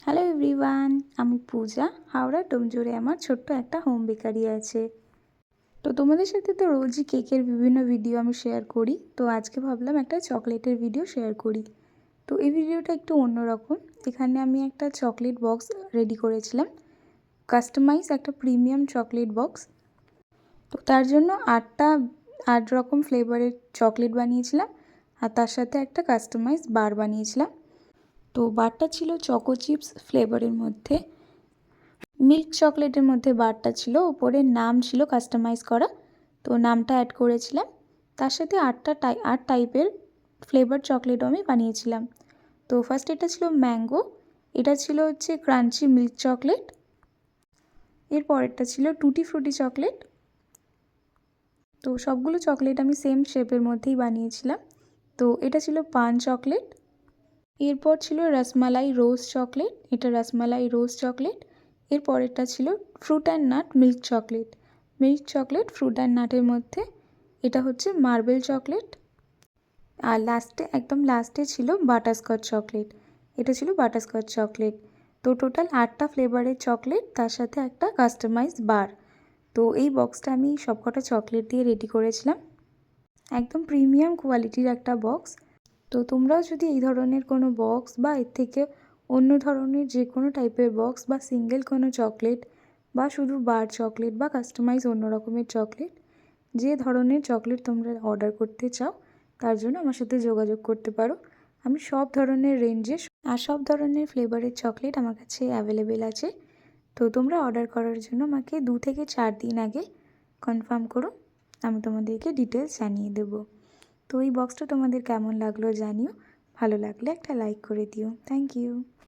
Hello everyone, আমি পূজা। হাওড়া ডোমজুড়ে আমার ছোট্ট একটা হোম বেকারি আছে। তো তোমাদের সাথে তো রোজই কেকের বিভিন্ন ভিডিও আমি শেয়ার করি। তো আজকে ভাবলাম একটা চকলেটের ভিডিও শেয়ার করি। তো এই ভিডিওটা একটু অন্যরকম। এখানে আমি একটা চকলেট বক্স রেডি করেছিলাম, কাস্টমাইজ একটা প্রিমিয়াম চকলেট বক্স। তো তার জন্য 8 রকম ফ্লেভারের চকলেট বানিয়েছিলাম, আর তার সাথে একটা কাস্টমাইজ বার বানিয়েছিলাম। তো বারটা ছিল চকো চিপস ফ্লেভারের মধ্যে, মিল্ক চকলেটের মধ্যে বারটা ছিল, ওপরে নাম ছিল কাস্টমাইজ করা, তো নামটা অ্যাড করেছিলাম। তার সাথে 8 টাইপের ফ্লেভার চকলেটও আমি বানিয়েছিলাম। তো ফার্স্ট এটা ছিল ম্যাঙ্গো, এটা ছিল হচ্ছে ক্রাঞ্চি মিল্ক চকলেট, এর পরেরটা ছিল টুটি ফ্রুটি চকলেট। তো সবগুলো চকলেট আমি সেম শেপের মধ্যেই বানিয়েছিলাম। তো এটা ছিল পান চকলেট, এরপর ছিল রসমালাই রোজ চকলেট, এটা রসমালাই রোজ চকলেট। এর পরেরটা ছিল fruit and nut milk chocolate fruit and নাটের মধ্যে, এটা হচ্ছে মার্বেল চকলেট। আর একদম লাস্টে ছিল বাটারস্কচ চকলেট, এটা ছিল বাটারস্কচ চকলেট। তো টোটাল 8টা ফ্লেভারের চকলেট, তার সাথে একটা কাস্টমাইজ বার। তো এই বক্সটা আমি সবকটা চকলেট দিয়ে রেডি করেছিলাম, একদম প্রিমিয়াম কোয়ালিটির একটা বক্স। তো তোমরাও যদি এই ধরনের কোনো বক্স বা এর থেকে অন্য ধরনের যে কোনো টাইপের বক্স বা সিঙ্গেল কোনো চকলেট বা শুধু বার চকলেট বা কাস্টমাইজ অন্য রকমের চকলেট, যে ধরনের চকলেট তোমরা অর্ডার করতে চাও তার জন্য আমার সাথে যোগাযোগ করতে পারো। আমি সব ধরনের রেঞ্জে আর সব ধরনের ফ্লেভারের চকলেট আমার কাছে অ্যাভেলেবেল আছে। তো তোমরা অর্ডার করার জন্য আমাকে 2 থেকে 4 দিন আগে কনফার্ম করো, আমি তোমাদেরকে ডিটেলস জানিয়ে দেবো। তো এই বক্সটা তোমাদের কেমন লাগলো জানিও, ভালো লাগলে একটা লাইক করে দিও। Thank you.